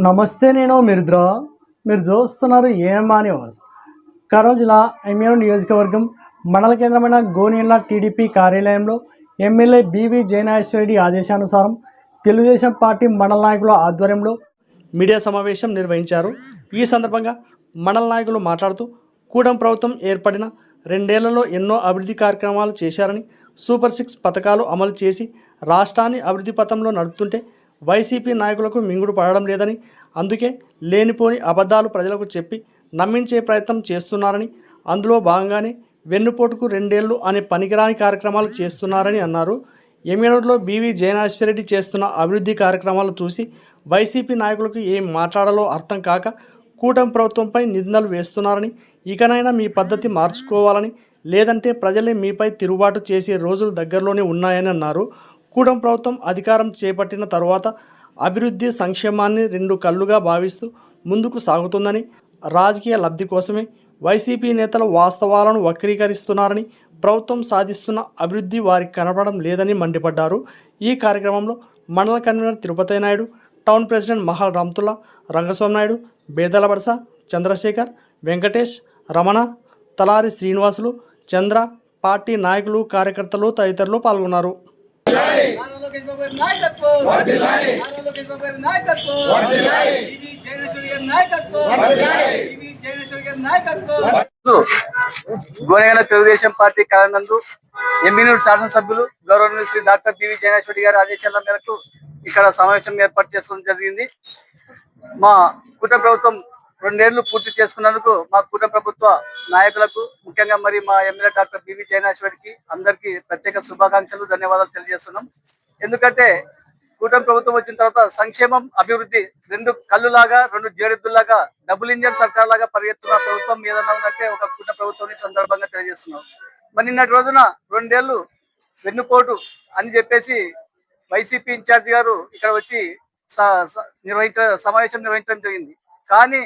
నమస్తే, నేను మిరుద్ర. మీరు చూస్తున్నారు ఏఎంఆర్ న్యూస్. కర్నూలు జిల్లా ఎమ్మిగనూరు నియోజకవర్గం మండల కేంద్రమైన గోనియన్ల టీడీపీ కార్యాలయంలో ఎమ్మెల్యే బివి జయనాశ్వరెడ్డి ఆదేశానుసారం తెలుగుదేశం పార్టీ మండల నాయకుల ఆధ్వర్యంలో మీడియా సమావేశం నిర్వహించారు. ఈ సందర్భంగా మండల నాయకులు మాట్లాడుతూ కూటమి ప్రభుత్వం ఏర్పడిన 2 ఏళ్లలో ఎన్నో అభివృద్ధి కార్యక్రమాలు చేశారని, సూపర్ 6 పథకాలు అమలు చేసి రాష్ట్రాన్ని అభివృద్ధి పథంలో నడుపుతుంటే వైసీపీ నాయకులకు మింగుడు పడడం లేదని, అందుకే లేనిపోని అబద్ధాలు ప్రజలకు చెప్పి నమ్మించే ప్రయత్నం చేస్తున్నారని, అందులో భాగంగానే వెన్నుపోటుకు 2 ఏళ్లు అనే పనికిరాని కార్యక్రమాలు చేస్తున్నారని అన్నారు. ఎమ్మిగనూరులో బివి జయనాశ్వరెడ్డి చేస్తున్న అభివృద్ధి కార్యక్రమాలు చూసి వైసీపీ నాయకులకు ఏం మాట్లాడాలో అర్థం కాక కూటమి ప్రభుత్వంపై నిందలు వేస్తున్నారని, ఇకనైనా మీ పద్ధతి మార్చుకోవాలని, లేదంటే ప్రజలే మీపై తిరుగుబాటు చేసే రోజులు దగ్గరలోనే ఉన్నాయని అన్నారు. కూటమి ప్రభుత్వం అధికారం చేపట్టిన తరువాత అభివృద్ధి సంక్షేమాన్ని 2 కళ్ళుగా భావిస్తూ ముందుకు సాగుతుందని, రాజకీయ లబ్ధి కోసమే వైసీపీ నేతలు వాస్తవాలను వక్రీకరిస్తున్నారని, ప్రభుత్వం సాధిస్తున్న అభివృద్ధి వారికి కనపడడం లేదని మండిపడ్డారు. ఈ కార్యక్రమంలో mandal convener Tirupati Naidu, town president Mahal Ramtulla, Rangaswamy Naidu, బేదల వరస, చంద్రశేఖర్, వెంకటేష్, రమణ, తలారి శ్రీనివాసులు, చంద్ర, పార్టీ నాయకులు, కార్యకర్తలు తదితరులు పాల్గొన్నారు. గోనెగండ్ల తెలుగుదేశం పార్టీ కార్యాలయందు ఎమ్మిగనూరు శాసనసభ్యులు గౌరవనీయులు శ్రీ డాక్టర్ బివి జయనాశ్వరెడ్డి గారి ఆదేశాల మేరకు ఇక్కడ సమావేశం ఏర్పాటు చేసుకోవడం జరిగింది. మా కూటమి ప్రభుత్వం 2 ఏళ్లు పూర్తి చేసుకున్నందుకు మా కూటమి ప్రభుత్వ నాయకులకు, ముఖ్యంగా మరి మా ఎమ్మెల్యే డాక్టర్ బివి జయనాశ్వరెడ్డికి అందరికీ ప్రత్యేక శుభాకాంక్షలు, ధన్యవాదాలు తెలియజేస్తున్నాం. ఎందుకంటే కూటమి ప్రభుత్వం వచ్చిన తర్వాత సంక్షేమం, అభివృద్ధి 2 కళ్ళులాగా, 2 జేడెద్దులాగా, డబుల్ ఇంజన్ సర్కార్ లాగా పరిగెత్తున్న ప్రభుత్వం ఏదన్నా ఉందంటే ఒక కూటమి ప్రభుత్వం సందర్భంగా తెలియజేస్తున్నాం. మరి నిన్నటి రోజున 2 ఏళ్లు వెన్నుపోటు అని చెప్పేసి వైసీపీ ఇన్ఛార్జి గారు ఇక్కడ వచ్చి సమావేశం నిర్వహించడం జరిగింది. కానీ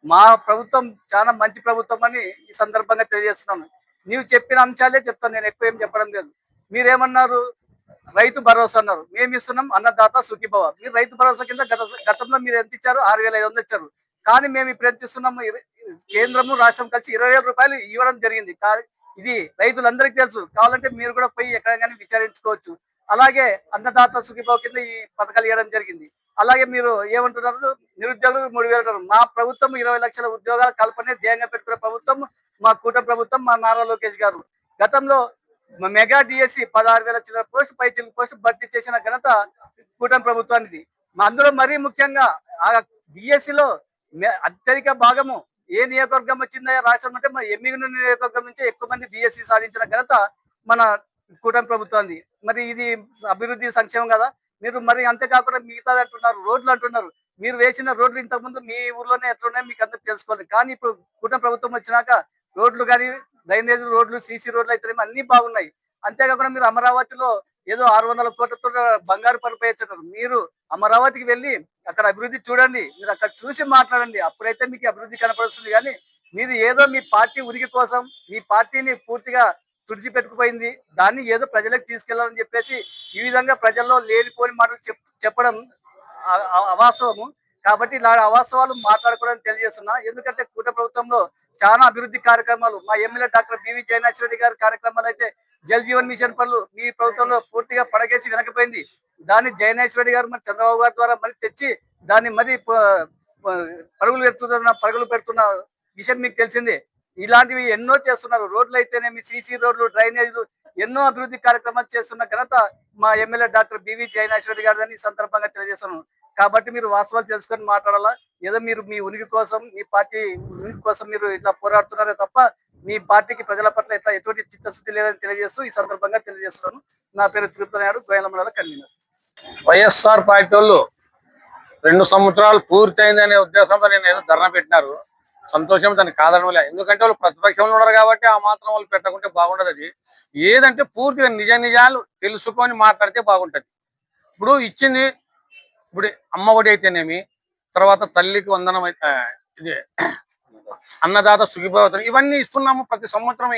మా ప్రభుత్వం చాలా మంచి ప్రభుత్వం అని ఈ సందర్భంగా తెలియజేస్తున్నాను. నీవు చెప్పిన అంశాలే చెప్తాను, నేను ఎక్కువ ఏం చెప్పడం లేదు. మీరేమన్నారు? రైతు భరోసా అన్నారు. మేము ఇస్తున్నాం అన్నదాత సుఖీభవ. మీరు రైతు భరోసా కింద గతంలో మీరు ఎంత ఇచ్చారు? 6,500 ఇచ్చారు. కానీ మేము ఇప్పుడు ఎంత ఇస్తున్నాము? కేంద్రము రాష్ట్రం కలిసి 20,000 రూపాయలు ఇవ్వడం జరిగింది. ఇది రైతులందరికీ తెలుసు. కావాలంటే మీరు కూడా పోయి ఎక్కడైనా విచారించుకోవచ్చు. అలాగే అన్నదాత సుఖీభవ కింద ఈ పథకాలు ఇవ్వడం జరిగింది. అలాగే మీరు ఏమంటున్నారు? నిరుద్యోగులు 3,000. మా ప్రభుత్వం 20 లక్షల ఉద్యోగాల కల్పనే ధ్యేయంగా పెట్టుకున్న ప్రభుత్వం మా కూటమి ప్రభుత్వం, మా నారా లోకేష్ గారు. గతంలో మెగా డిఎస్సి 16,000 చిల్లర పోస్టు భర్తీ చేసిన ఘనత కూటమి ప్రభుత్వానికి. అందులో మరీ ముఖ్యంగా ఆ డిఎస్సిలో అత్యధిక భాగము ఏ నియోజకవర్గం వచ్చిందా రాష్ట్రం అంటే మన ఎమ్మిగనూరు నియోజకవర్గం నుంచే ఎక్కువ మంది డిఎస్సి సాధించిన ఘనత మన కూటమి ప్రభుత్వాన్ని. మరి ఇది అభివృద్ధి సంక్షేమం కదా. మీరు మరి అంతేకాకుండా మిగతాది అంటున్నారు, రోడ్లు అంటున్నారు. మీరు వేసిన రోడ్లు ఇంతకుముందు మీ ఊర్లోనే ఎట్లున్నాయో మీకు అందరూ తెలుసుకోవాలి. కానీ ఇప్పుడు కూటమి ప్రభుత్వం వచ్చినాక రోడ్లు కానీ, డ్రైనేజ్ రోడ్లు, సీసీ రోడ్లు అయితే అన్ని బాగున్నాయి. అంతేకాకుండా మీరు అమరావతిలో ఏదో 600 కోట్లతో బంగారు పరుపేస్తున్నారు. మీరు అమరావతికి వెళ్ళి అక్కడ అభివృద్ధి చూడండి, మీరు అక్కడ చూసి మాట్లాడండి, అప్పుడైతే మీకు అభివృద్ధి కనపడుతుంది. కానీ మీరు ఏదో మీ పార్టీ ఉనికి కోసం మీ పార్టీని పూర్తిగా తుడిచిపెట్టుకుపోయింది, దాన్ని ఏదో ప్రజలకు తీసుకెళ్లాలని చెప్పేసి ఈ విధంగా ప్రజల్లో లేనిపోని మాటలు చెప్పడం అవాస్తవము. కాబట్టి ఇలా అవాస్తవాలు మాట్లాడుకోవడానికి తెలియజేస్తున్నా. ఎందుకంటే కూటమి ప్రభుత్వంలో చాలా అభివృద్ధి కార్యక్రమాలు, మా ఎమ్మెల్యే డాక్టర్ బివి జయనాశ్వరెడ్డి గారి కార్యక్రమాలు అయితే జల్ జీవన్ మిషన్ పనులు మీ ప్రభుత్వంలో పూర్తిగా పడగేసి వెనకపోయింది. దాన్ని జయనాశ్వరెడ్డి గారు మరి చంద్రబాబు గారి ద్వారా మరి తెచ్చి దాన్ని మరి పరుగులు పెడుతున్న విషయం మీకు తెలిసిందే. ఇలాంటివి ఎన్నో చేస్తున్నారు. రోడ్లు అయితేనేమి, సీసీ రోడ్లు, డ్రైనేజ్లు, ఎన్నో అభివృద్ధి కార్యక్రమాలు చేస్తున్న ఘనత మా ఎమ్మెల్యే డాక్టర్ బివి జయనాశ్వరెడ్డి గారిని ఈ సందర్భంగా తెలియజేస్తున్నాను. కాబట్టి మీరు వాస్తవాలు తెలుసుకొని మాట్లాడాలా. ఏదో మీరు మీ ఉనికి కోసం, మీ పార్టీ ఉనికి కోసం మీరు ఇట్లా పోరాడుతున్నారే తప్ప మీ పార్టీకి ప్రజల పట్ల ఇట్లా ఎటువంటి చిత్తశుద్ధి లేదని తెలియజేస్తూ ఈ సందర్భంగా తెలియజేస్తున్నాను. నా పేరు తిరుపతి నాయుడు, గోయల మండల కన్వీనర్. వైఎస్ఆర్ పార్టీ వాళ్ళు 2 సంవత్సరాలు పూర్తయిందనే ఉద్దేశంతో నేను ఏదో ధర్నా పెట్టినారు. సంతోషం, దాన్ని కాదనలే. ఎందుకంటే వాళ్ళు ప్రతిపక్షంలో ఉన్నారు కాబట్టి ఆ మాత్రం వాళ్ళు పెట్టకుంటే బాగుండదు. అది ఏదంటే పూర్తిగా నిజాలు తెలుసుకొని మాట్లాడితే బాగుంటుంది. ఇప్పుడు ఇచ్చింది, ఇప్పుడు అమ్మ ఒడి అయితేనేమి, తర్వాత తల్లికి వందనం అయితే, ఇది అన్నదాత సుఖీభవ, ఇవన్నీ ఇస్తున్నాము ప్రతి సంవత్సరం.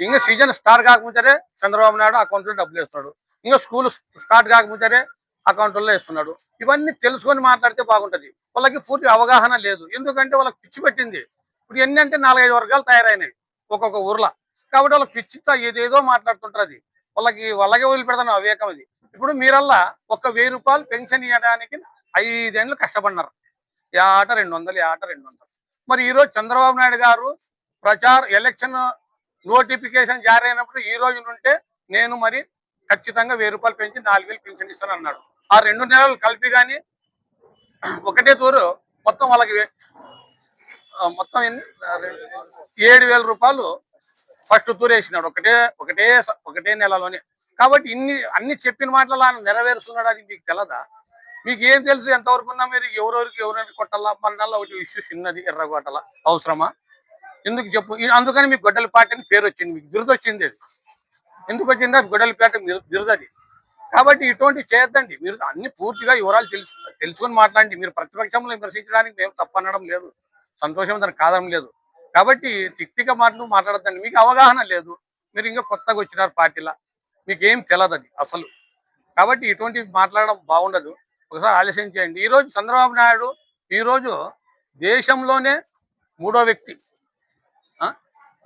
ఇంకా సీజన్ స్టార్ట్ కాకముందరే చంద్రబాబు నాయుడు అకౌంట్లో డబ్బులు వేస్తున్నాడు. ఇంకా స్కూల్ స్టార్ట్ కాకముందరే అకౌంట్లో ఇస్తున్నాడు. ఇవన్నీ తెలుసుకొని మాట్లాడితే బాగుంటది. వాళ్ళకి పూర్తి అవగాహన లేదు. ఎందుకంటే వాళ్ళకి పిచ్చి పెట్టింది. ఇప్పుడు ఎన్ని అంటే 4-5 వర్గాలు తయారైనవి ఒక్కొక్క ఊర్లో. కాబట్టి వాళ్ళకి పిచ్చితో ఏదేదో మాట్లాడుతుంటారు. అది వాళ్ళకే వదిలిపెడతాను అవివేకం అది. ఇప్పుడు మీరల్లా ఒక 1000 రూపాయలు పెన్షన్ ఇవ్వడానికి 5 ఏళ్ళు కష్టపడినారు. ఈ ఆట 200, ఈ ఆట 200. మరి ఈరోజు చంద్రబాబు నాయుడు గారు ఎలక్షన్ నోటిఫికేషన్ జారీ అయినప్పుడు ఈ రోజు నుంటే నేను మరి ఖచ్చితంగా 1000 రూపాయలు పెంచి 4000 పెన్షన్ ఇస్తాను అన్నాడు. ఆ 2 నెలలు కలిపి కానీ ఒకటే తూరు మొత్తం వాళ్ళకి మొత్తం 7000 రూపాయలు ఫస్ట్ తూరు వేసినాడు ఒకటే నెలలోనే. కాబట్టి అన్ని చెప్పిన మాటలు ఆయన నెరవేరుస్తున్నాడు. అది మీకు తెలదా? మీకు ఏం తెలుసు? ఎంతవరకు ఉన్నా మీరు ఎవరెవరికి కొట్టాలా మన్నాళ్ళ ఒకటి ఇష్యూ చిన్నది ఎర్రగొట్టాలా అవసరమా? ఎందుకు చెప్పు? అందుకని మీకు గొడ్డలిపాట అని పేరు వచ్చింది, మీకు బిరుదు వచ్చింది. అది ఎందుకు వచ్చింది? అది గొడ్డలిపేట బిరుదది. కాబట్టి ఇటువంటి చేయొద్దండి. మీరు అన్ని పూర్తిగా వివరాలు తెలుసుకొని మాట్లాడండి. మీరు ప్రతిపక్షంలో విమర్శించడానికి మేము తప్పనడం లేదు, సంతోషం దానికి కాదడం లేదు. కాబట్టి తిక్తిక మాటలు మాట్లాడద్దండి. మీకు అవగాహన లేదు, మీరు ఇంకా కొత్తగా వచ్చినారు పార్టీలా, మీకు ఏం తెలియదు అది అసలు. కాబట్టి ఇటువంటి మాట్లాడడం బాగుండదు. ఒకసారి ఆలోచన చేయండి. ఈరోజు చంద్రబాబు నాయుడు ఈరోజు దేశంలోనే 3వ వ్యక్తి.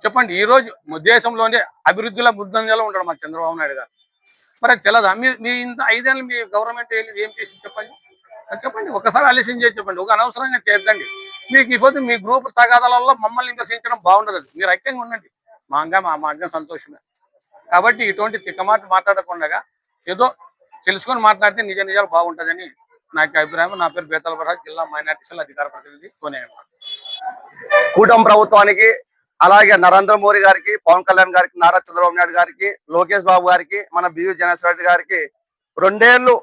చెప్పండి, ఈరోజు దేశంలోనే అభివృద్ధిలో ముందంజలో ఉంటాడు మన చంద్రబాబు నాయుడు గారు. మరి అది తెలదా? మీ ఇంత 5 ఏళ్ళు మీ గవర్నమెంట్ ఏం చేసి చెప్పండి. ఒకసారి ఆలోచన చేసి చెప్పండి. ఒక అనవసరంగా చేద్దండి. మీకు ఇపోతే మీ గ్రూప్ తగాదాలలో మమ్మల్ని విమర్శించడం బాగుండదు. మీరు ఐక్యంగా ఉండండి. మా మార్గం సంతోషమే. కాబట్టి ఇటువంటి తిక్కమాట మాట్లాడకుండా ఏదో తెలుసుకొని మాట్లాడితే నిజాలు బాగుంటుందని నా అభిప్రాయం. నా పేరు బేతాల ప్రసాద్, జిల్లా మైనార్టీ సెల్ అధికార ప్రతినిధి కోనేరు. కూటమి ప్రభుత్వానికి, అలాగే నరేంద్ర మోడీ గారికి, పవన్ కళ్యాణ్ గారికి, నారా చంద్రబాబు నాయుడు గారికి, లోకేష్ బాబు గారికి, మన బివి జనేశ్వర రెడ్డి గారికి 2 ఏళ్లు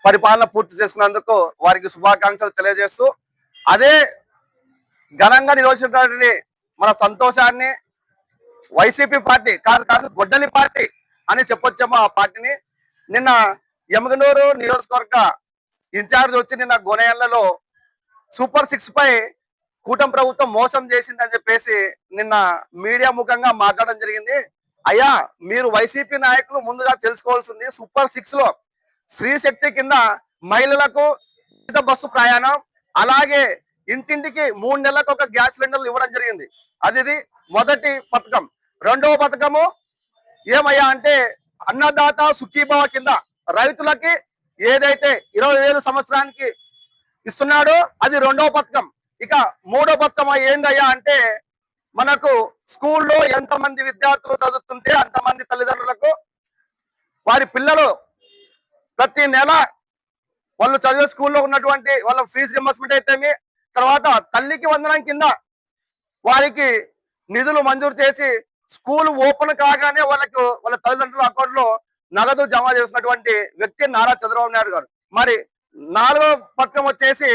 పరిపాలన పూర్తి చేసుకున్నందుకు వారికి శుభాకాంక్షలు తెలియజేస్తూ, అదే ఘనంగా నిర్వహించినటువంటి మన సంతోషాన్ని వైసీపీ పార్టీ కాదు గొడ్డలి పార్టీ అని చెప్పొచ్చాము. ఆ పార్టీని నిన్న యమగనూరు నియోజకవర్గ ఇన్ఛార్జ్ వచ్చి నిన్న గోనెయ్యలలో సూపర్ 6 పై కూటమి ప్రభుత్వం మోసం చేసిందని చెప్పేసి నిన్న మీడియా ముఖంగా మాట్లాడడం జరిగింది. అయ్యా, మీరు వైసీపీ నాయకులు ముందుగా తెలుసుకోవాల్సింది, సూపర్ 6 లో స్త్రీ శక్తి కింద మహిళలకు బస్సు ప్రయాణం, అలాగే ఇంటింటికి 3 నెలలకు ఒక గ్యాస్ సిలిండర్లు ఇవ్వడం జరిగింది. అది మొదటి పథకం. 2వ పథకము ఏమయ్యా అంటే అన్నదాత సుఖీభవ కింద రైతులకి ఏదైతే 20,000 సంవత్సరానికి ఇస్తున్నాడో అది 2వ పథకం. ఇక 3వ పథకం ఏందయ్యా అంటే మనకు స్కూల్లో ఎంతమంది విద్యార్థులు చదువుతుంటే అంతమంది తల్లిదండ్రులకు వారి పిల్లలు ప్రతి నెల వాళ్ళు చదివే స్కూల్లో ఉన్నటువంటి వాళ్ళ ఫీజు రింబర్స్మెంట్ అయితేమి, తర్వాత తల్లికి వందనం కింద వారికి నిధులు మంజూరు చేసి స్కూల్ ఓపెన్ కాగానే వాళ్ళ తల్లిదండ్రుల అకౌంట్ లో నగదు జమ చేసినటువంటి వ్యక్తి నారా చంద్రబాబు నాయుడు గారు. మరి 4వ పథకం వచ్చేసి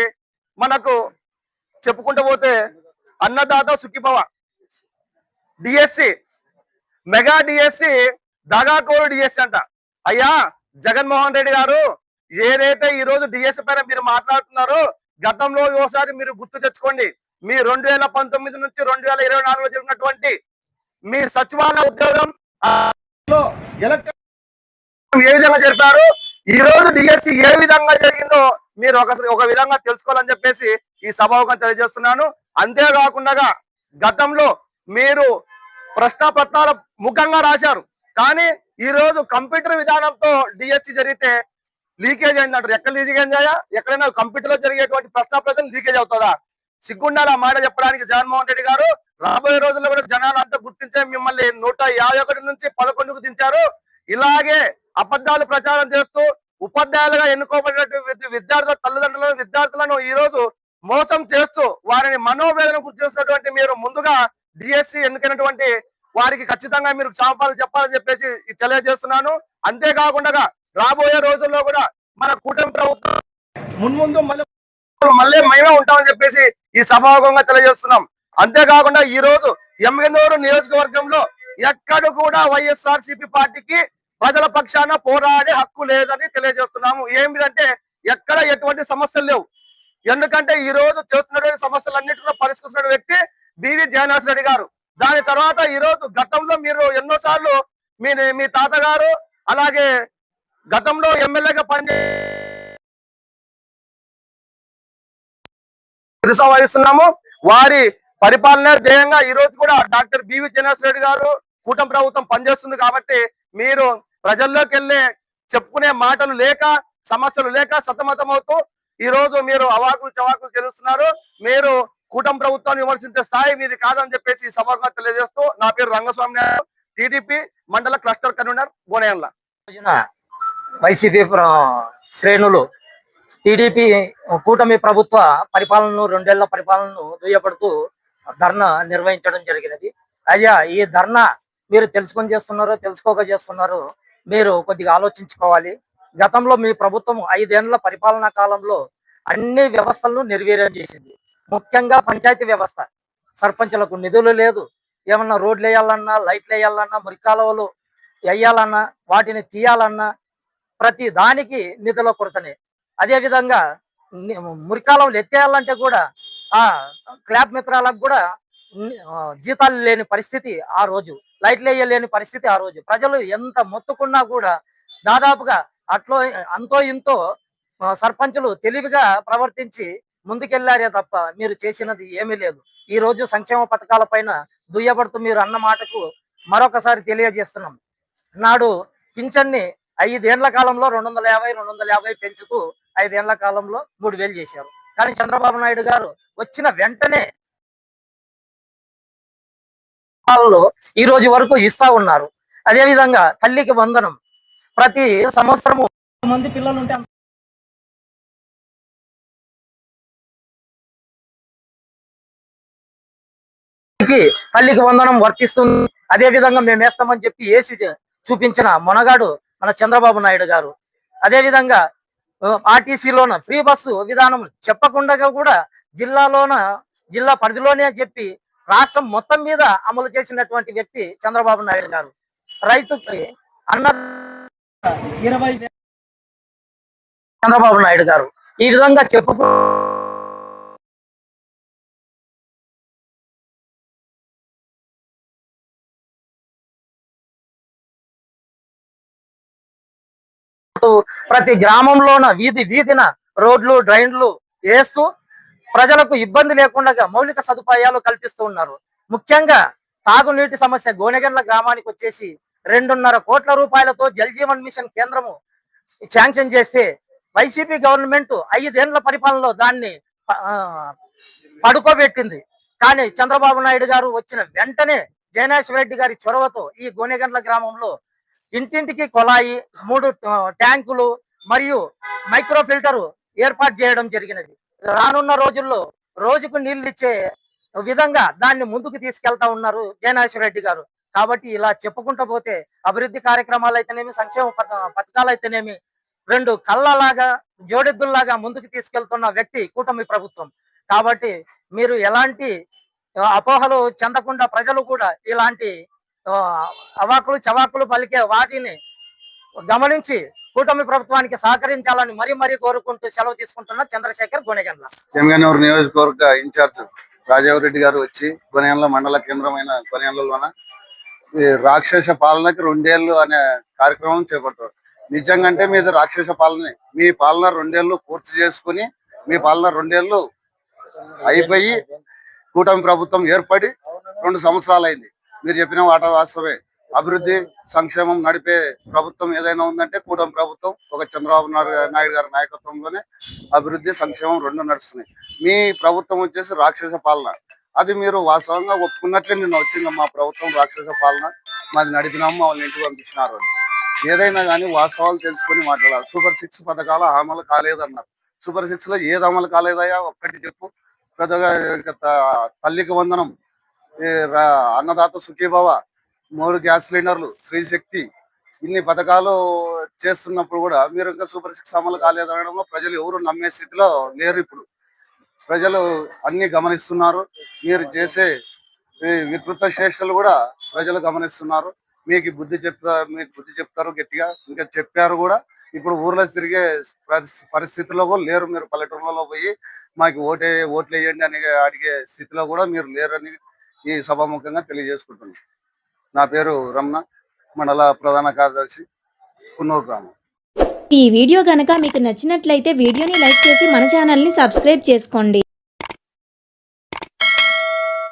మనకు చెప్పుకుంటూ పోతే Annadata Sukhibhava DSC, mega DSC, దగాకోరు డిఎస్సి అంట. అయ్యా, జగన్మోహన్ రెడ్డి గారు ఏదైతే ఈ రోజు డిఎస్సి పైన మీరు మాట్లాడుతున్నారో గతంలో ఒకసారి మీరు గుర్తు తెచ్చుకోండి. మీ 2019 నుంచి 2024లో జరిగినటువంటి మీ సచివాలయ ఉద్యోగం ఏ విధంగా జరిపారు, ఈ రోజు డిఎస్సి ఏ విధంగా జరిగిందో మీరు ఒక విధంగా తెలుసుకోవాలని చెప్పేసి ఈ సభాముఖం తెలియజేస్తున్నాను. అంతేకాకుండా గతంలో మీరు ప్రశ్న పత్రాల ముఖంగా రాశారు, కానీ ఈ రోజు కంప్యూటర్ విధానంతో డిఎస్సి జరిగితే లీకేజ్ అయిందంటారు. ఎక్కడ లీకేజ్ అయ్యా? ఎక్కడైనా కంప్యూటర్ లో జరిగేటువంటి ప్రశ్న పత్రం లీకేజ్ అవుతుందా? సిగ్గుండాలి ఆ మాట చెప్పడానికి జగన్మోహన్ రెడ్డి గారు. రాబోయే రోజుల్లో కూడా జనాలు అంతా గుర్తించే మిమ్మల్ని 151 నుంచి 11కు దించారు. ఇలాగే అబద్ధాలు ప్రచారం చేస్తూ ఉపాధ్యాయులుగా ఎన్నుకోబడినటువంటి విద్యార్థులను ఈ రోజు మోసం చేస్తూ వారిని మనోవేదన గుర్తు చేసినటువంటి మీరు ముందుగా డిఎస్సి ఎన్నికైనటువంటి వారికి ఖచ్చితంగా మీరు క్షమాపణలు చెప్పాలని చెప్పేసి తెలియజేస్తున్నాను. అంతేకాకుండా రాబోయే రోజుల్లో కూడా మన కూటమి ప్రభుత్వం మున్ముందు మళ్ళీ మేమే ఉంటామని చెప్పేసి ఈ సభాముఖంగా తెలియజేస్తున్నాం. అంతేకాకుండా ఈ రోజు యమగనూరు నియోజకవర్గంలో ఎక్కడ కూడా వైఎస్ఆర్సీపీ పార్టీకి ప్రజల పక్షాన పోరాడే హక్కు లేదని తెలియజేస్తున్నాము. ఏమిటంటే ఎక్కడ ఎటువంటి సమస్యలు లేవు. ఎందుకంటే ఈ రోజు చేస్తున్నటువంటి సమస్యలన్నింటిలో పరిష్కరిస్తున్న వ్యక్తి బివి జనేశ్వర రెడ్డి గారు. దాని తర్వాత ఈ రోజు గతంలో మీరు ఎన్నోసార్లు మీ తాతగారు అలాగే గతంలో ఎమ్మెల్యేగా పనిచేసి వహిస్తున్నాము. వారి పరిపాలన ధ్యేయంగా ఈ రోజు కూడా డాక్టర్ బివి జయనాథ్ రెడ్డి గారు కూటమి ప్రభుత్వం పనిచేస్తుంది. కాబట్టి మీరు ప్రజల్లోకి వెళ్ళే చెప్పుకునే మాటలు లేక, సమస్యలు లేక సతమతమవుతూ ఈ రోజు మీరు అవాకులు చవాకులు తెలుస్తున్నారు. మీరు కూటమి ప్రభుత్వాన్ని విమర్శించే స్థాయి మీది కాదని చెప్పేసి సభగా తెలియజేస్తూ, నా పేరు రంగస్వామి నాయుడు, టీడీపీ మండల క్లస్టర్ కన్వీనర్ గోనేయన్ల. వైసీపీ శ్రేణులు టీడీపీ కూటమి ప్రభుత్వ పరిపాలనను 2 ఏళ్ల పరిపాలనను దుయ్యబడుతూ ధర్నా నిర్వహించడం జరిగినది. అయ్యా, ఈ ధర్నా మీరు తెలుసుకొని చేస్తున్నారో తెలుసుకోక చేస్తున్నారో మీరు కొద్దిగా ఆలోచించుకోవాలి. గతంలో మీ ప్రభుత్వం 5 ఏళ్ల పరిపాలనా కాలంలో అన్ని వ్యవస్థలను నిర్వీర్యం చేసింది. ముఖ్యంగా పంచాయతీ వ్యవస్థ. సర్పంచులకు నిధులు లేదు. ఏమన్నా రోడ్లు వేయాలన్నా, లైట్లు వేయాలన్నా, మురికాలువలు వేయాలన్నా, వాటిని తీయాలన్నా ప్రతి దానికి నిధుల కొరతనే. అదేవిధంగా మురికాలువలు ఎత్తేయాలంటే కూడా ఆ క్లాబ్ మిత్రాలకు కూడా జీతాలు లేని పరిస్థితి ఆ రోజు, లైట్లు వేయలేని పరిస్థితి ఆ రోజు. ప్రజలు ఎంత మొత్తుకున్నా కూడా దాదాపుగా అంతో ఇంతో సర్పంచులు తెలివిగా ప్రవర్తించి ముందుకెళ్లారే తప్ప మీరు చేసినది ఏమీ లేదు. ఈ రోజు సంక్షేమ పథకాల పైన దుయ్యబడుతూ మీరు అన్న మాటకు మరొకసారి తెలియజేస్తున్నాం. నాడు పింఛన్ని 5 ఏళ్ల కాలంలో 250 పెంచుతూ 5 ఏళ్ల కాలంలో 3000 చేశారు. కానీ చంద్రబాబు నాయుడు గారు వచ్చిన వెంటనే ఈ రోజు వరకు ఇస్తా ఉన్నారు. అదే విధంగా తల్లికి వందనం ప్రతి సంవత్సరము మంది పిల్లలు ఉంటే తల్లికి వందనం వర్తిస్తుంది. అదే విధంగా మేము వేస్తామని చెప్పి ఏసీ చూపించిన మొనగాడు మన చంద్రబాబు నాయుడు గారు. అదే విధంగా ఆర్టీసీలోన ఫ్రీ బస్సు విధానం చెప్పకుండా కూడా జిల్లా పరిధిలోనే చెప్పి రాష్ట్రం మొత్తం మీద అమలు చేసినటువంటి వ్యక్తి చంద్రబాబు నాయుడు గారు. రైతుకి అన్న 20 చంద్రబాబు నాయుడు గారు. ఈ విధంగా చెప్పుకో ప్రతి గ్రామంలోన వీధిన రోడ్లు, డ్రైన్లు వేస్తూ ప్రజలకు ఇబ్బంది లేకుండా మౌలిక సదుపాయాలు కల్పిస్తూ ఉన్నారు. ముఖ్యంగా తాగునీటి సమస్య గోనెగండ్ల గ్రామానికి వచ్చేసి 2.5 కోట్ల రూపాయలతో జల్ జీవన్ మిషన్ కేంద్రము శాంక్షన్ చేస్తే వైసీపీ గవర్నమెంట్ 5 ఏళ్ల పరిపాలనలో దాన్ని పడుకోబెట్టింది. కానీ చంద్రబాబు నాయుడు గారు వచ్చిన వెంటనే జయనాథ్ రెడ్డి గారి చొరవతో ఈ గోనెగండ్ల గ్రామంలో ఇంటింటికి కొలాయి, 3 ట్యాంకులు మరియు మైక్రో ఫిల్టర్ ఏర్పాటు చేయడం జరిగినది. రానున్న రోజుల్లో రోజుకు నీళ్లు ఇచ్చే విధంగా దాన్ని ముందుకు తీసుకెళ్తా ఉన్నారు జయనాథ్ రెడ్డి గారు. కాబట్టి ఇలా చెప్పుకుంటూ పోతే అభివృద్ధి కార్యక్రమాలు అయితేనేమి, సంక్షేమ పథకాలు అయితేనేమి 2 కళ్ళలాగా జోడెద్దుల్లాగా ముందుకు తీసుకెళ్తున్న వ్యక్తి కూటమి ప్రభుత్వం. కాబట్టి మీరు ఎలాంటి అపోహలు చెందకుండా ప్రజలు కూడా ఇలాంటి అవాకులు చవాకులు పలికే వాటిని గమనించి కూటమి ప్రభుత్వానికి సహకరించాలని మరీ కోరుకుంటూ సెలవు తీసుకుంటున్న చంద్రశేఖర్ గోనెగండ్ల. చెంగనూరు నియోజకవర్గ ఇన్ఛార్జ్ రాజావరెడ్డి గారు వచ్చి గోనెగండ్ల మండల కేంద్రమైన గోనెగండ్లలోన రాక్షస పాలనకి 2 ఏళ్ళు అనే కార్యక్రమం చేపట్టారు. నిజంగా అంటే మీది రాక్షస పాలనే. మీ పాలన 2 ఏళ్ళు పూర్తి చేసుకుని మీ పాలన 2 ఏళ్ళు అయిపోయి కూటమి ప్రభుత్వం ఏర్పడి 2 సంవత్సరాలు అయింది. మీరు చెప్పిన వాట వాస్తవమే. అభివృద్ధి సంక్షేమం నడిపే ప్రభుత్వం ఏదైనా ఉందంటే కూటమి ప్రభుత్వం. ఒక చంద్రబాబు నాయుడు గారి నాయకత్వంలోనే అభివృద్ధి సంక్షేమం 2 నడుస్తున్నాయి. మీ ప్రభుత్వం వచ్చేసి రాక్షస పాలన. అది మీరు వాస్తవంగా ఒప్పుకున్నట్లే నిన్న వచ్చింది. మా ప్రభుత్వం రాక్షస పాలన, మాది నడిపినాము, మమ్మల్ని ఇంటికి పంపించినారు. ఏదైనా కానీ వాస్తవాలు తెలుసుకొని మాట్లాడాలి. సూపర్ 6 పథకాలు అమలు కాలేదన్నారు. సూపర్ 6 లో ఏది అమలు కాలేదయ్యా ఒక్కటి చెప్పు. పెద్దగా తల్లికి వందనం, అన్నదాత సుఖీభవ, 3 గ్యాస్ సిలిండర్లు, స్త్రీ శక్తి, ఇన్ని పథకాలు చేస్తున్నప్పుడు కూడా మీరు ఇంకా సూపర్ 6 అమలు కాలేదనడంలో ప్రజలు ఎవరు నమ్మే స్థితిలో లేరు. ఇప్పుడు ప్రజలు అన్ని గమనిస్తున్నారు. మీరు చేసే వికృత చేష్టలు కూడా ప్రజలు గమనిస్తున్నారు. మీకు బుద్ధి చెప్తారు గట్టిగా, ఇంకా చెప్పారు కూడా. ఇప్పుడు ఊర్లో తిరిగే పరిస్థితిలో కూడా లేరు. మీరు పల్లెటూర్లలో పోయి మాకు ఓట్లు వేయండి అని అడిగే స్థితిలో కూడా మీరు లేరని ఈ సభాముఖంగా తెలియజేసుకుంటున్నాను. నా పేరు రమణ, మండల ప్రధాన కార్యదర్శి, కున్నూరు గ్రామం. ఈ వీడియో కనుక మీకు నచ్చినట్లయితే వీడియోని లైక్ చేసి మన ఛానల్ని సబ్స్క్రైబ్ చేసుకోండి.